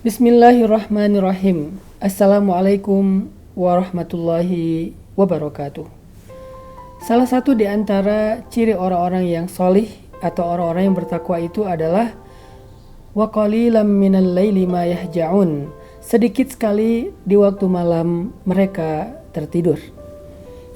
Bismillahirrahmanirrahim. Assalamualaikum warahmatullahi wabarakatuh. Salah satu di antara ciri orang-orang yang solih atau orang-orang yang bertakwa itu adalah wa qalilam minal laili ma yahja'un. Sedikit sekali di waktu malam mereka tertidur.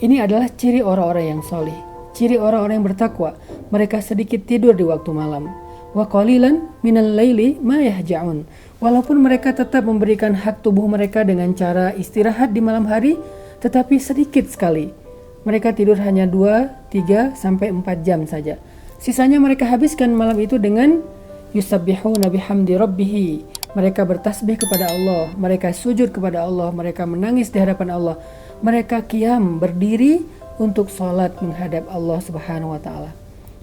Ini adalah ciri orang-orang yang solih, ciri orang-orang yang bertakwa. Mereka sedikit tidur di waktu malam. Wa qalilan minal laili ma yahja'un. Walaupun mereka tetap memberikan hak tubuh mereka dengan cara istirahat di malam hari, tetapi sedikit sekali. Mereka tidur hanya 2, 3, sampai 4 jam saja. Sisanya mereka habiskan malam itu dengan yusabbihuna bihamdi rabbihi. Mereka bertasbih kepada Allah, mereka sujud kepada Allah, mereka menangis di hadapan Allah. Mereka qiyam, berdiri untuk sholat menghadap Allah Subhanahu wa taala.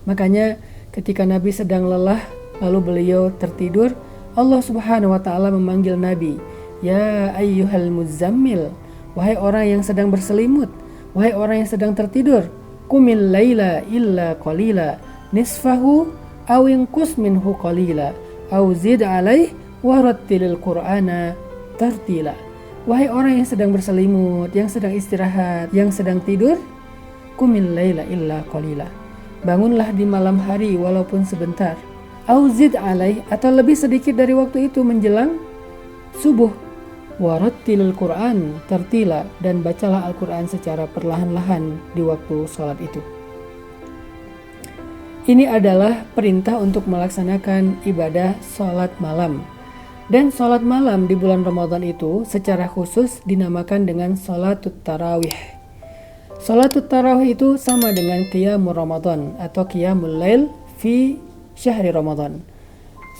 Makanya ketika Nabi sedang lelah lalu beliau tertidur, Allah Subhanahu wa taala memanggil Nabi, "Ya ayyuhal muzammil," wahai orang yang sedang berselimut, wahai orang yang sedang tertidur, "Qumil laila illa qalila, nisfahu aw inqus minhu qalila, aw zid 'alaih wa rattilil qur'ana tartila." Wahai orang yang sedang berselimut, yang sedang istirahat, yang sedang tidur, "Qumil laila illa qalila." Bangunlah di malam hari walaupun sebentar. Auzid alaih, atau lebih sedikit dari waktu itu menjelang subuh. Warattilil Qur'an tartila, dan bacalah Al-Quran secara perlahan-lahan di waktu sholat itu. Ini adalah perintah untuk melaksanakan ibadah sholat malam. Dan sholat malam di bulan Ramadan itu secara khusus dinamakan dengan sholatut tarawih. Sholatut tarawih itu sama dengan qiyamul Ramadan atau qiyamul lail fi syahri Ramadan.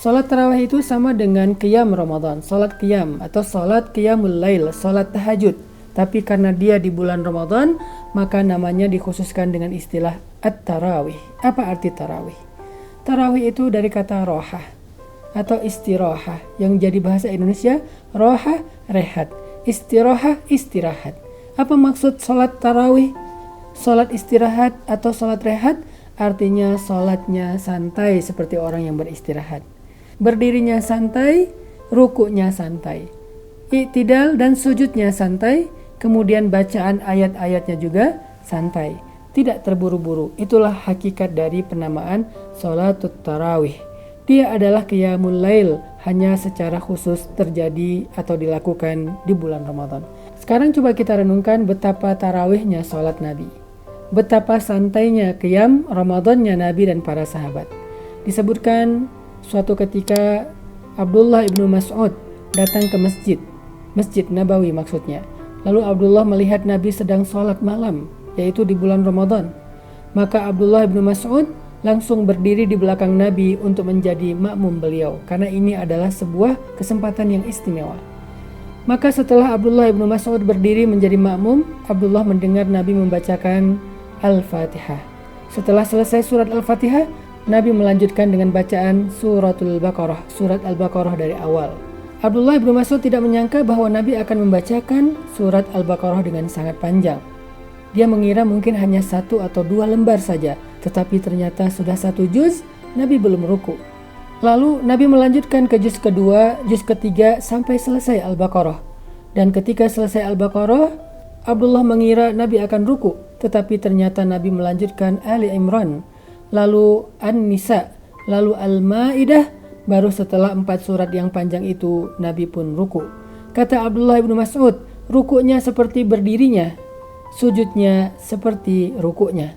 Sholat tarawih itu sama dengan qiyam Ramadan, sholat qiyam atau sholat qiyamul lail, sholat tahajud. Tapi karena dia di bulan Ramadan, maka namanya dikhususkan dengan istilah at-tarawih. Apa arti tarawih? Tarawih itu dari kata rohah atau istirahah, yang jadi bahasa Indonesia rohah, rehat, istirahah, istirahat. Apa maksud sholat tarawih? Sholat istirahat atau sholat rehat artinya sholatnya santai seperti orang yang beristirahat. Berdirinya santai, rukuknya santai, i'tidal dan sujudnya santai, kemudian bacaan ayat-ayatnya juga santai, tidak terburu-buru. Itulah hakikat dari penamaan sholatut tarawih. Dia adalah qiyamul lail, hanya secara khusus terjadi atau dilakukan di bulan Ramadan. Sekarang coba kita renungkan betapa tarawihnya sholat Nabi, betapa santainya qiyam Ramadannya Nabi dan para sahabat. Disebutkan suatu ketika Abdullah ibnu Mas'ud datang ke Masjid Nabawi maksudnya. Lalu Abdullah melihat Nabi sedang sholat malam, yaitu di bulan Ramadan. Maka Abdullah ibnu Mas'ud langsung berdiri di belakang Nabi untuk menjadi makmum beliau, karena ini adalah sebuah kesempatan yang istimewa. Maka setelah Abdullah ibnu Mas'ud berdiri menjadi makmum, Abdullah mendengar Nabi membacakan Al-Fatihah. Setelah selesai surat Al-Fatihah, Nabi melanjutkan dengan bacaan suratul Baqarah, surat Al-Baqarah dari awal. Abdullah ibnu Mas'ud tidak menyangka bahwa Nabi akan membacakan surat Al-Baqarah dengan sangat panjang. Dia mengira mungkin hanya 1 atau 2 lembar saja, tetapi ternyata sudah 1 juz, Nabi belum ruku. Lalu Nabi melanjutkan ke juz kedua, juz ketiga sampai selesai Al-Baqarah. Dan ketika selesai Al-Baqarah, Abdullah mengira Nabi akan ruku, tetapi ternyata Nabi melanjutkan Ali Imran, lalu An-Nisa, lalu Al-Maidah, baru setelah 4 surat yang panjang itu Nabi pun ruku. Kata Abdullah ibnu Mas'ud, rukuknya seperti berdirinya, sujudnya seperti rukuknya.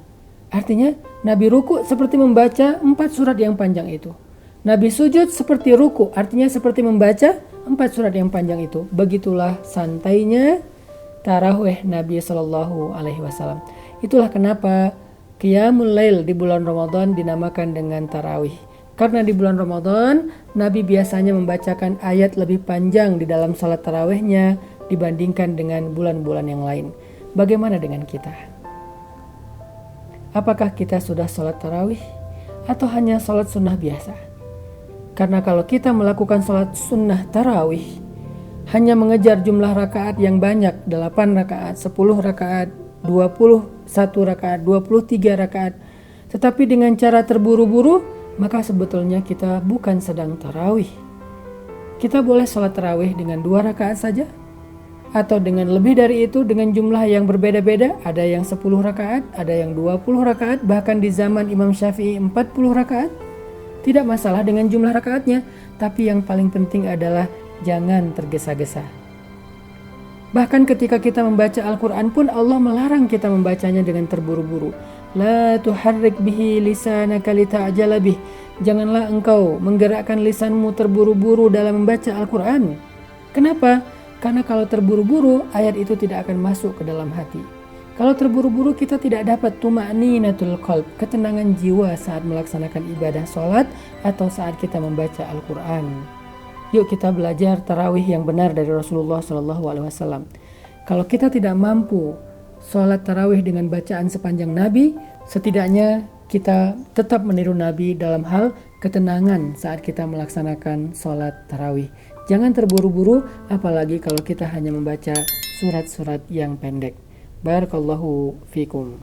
Artinya Nabi ruku seperti membaca 4 surat yang panjang itu. Nabi sujud seperti ruku, artinya seperti membaca 4 surat yang panjang itu. Begitulah santainya tarawih Nabi SAW. Itulah kenapa qiyamul lail di bulan Ramadan dinamakan dengan tarawih. Karena di bulan Ramadan, Nabi biasanya membacakan ayat lebih panjang di dalam salat tarawihnya dibandingkan dengan bulan-bulan yang lain. Bagaimana dengan kita? Apakah kita sudah salat tarawih atau hanya salat sunnah biasa? Karena kalau kita melakukan salat sunnah tarawih, hanya mengejar jumlah rakaat yang banyak, 8 rakaat, 10 rakaat, 21 rakaat, 23 rakaat, tetapi dengan cara terburu-buru, maka sebetulnya kita bukan sedang tarawih. Kita boleh sholat tarawih dengan 2 rakaat saja, atau dengan lebih dari itu dengan jumlah yang berbeda-beda. Ada yang 10 rakaat, ada yang 20 rakaat, bahkan di zaman Imam Syafi'i 40 rakaat. Tidak masalah dengan jumlah rakaatnya, tapi yang paling penting adalah jangan tergesa-gesa. Bahkan ketika kita membaca Al-Quran pun Allah melarang kita membacanya dengan terburu-buru. La tuharrik bihi lisanaka lita'jala bih. Janganlah engkau menggerakkan lisanmu terburu-buru dalam membaca Al-Quran. Kenapa? Karena kalau terburu-buru, ayat itu tidak akan masuk ke dalam hati. Kalau terburu-buru, kita tidak dapat tuma'ninatul qalb, ketenangan jiwa saat melaksanakan ibadah sholat atau saat kita membaca Al-Quran. Yuk kita belajar tarawih yang benar dari Rasulullah SAW. Kalau kita tidak mampu sholat tarawih dengan bacaan sepanjang Nabi, setidaknya kita tetap meniru Nabi dalam hal ketenangan saat kita melaksanakan sholat tarawih. Jangan terburu-buru, apalagi kalau kita hanya membaca surat-surat yang pendek. Barakallahu fikum.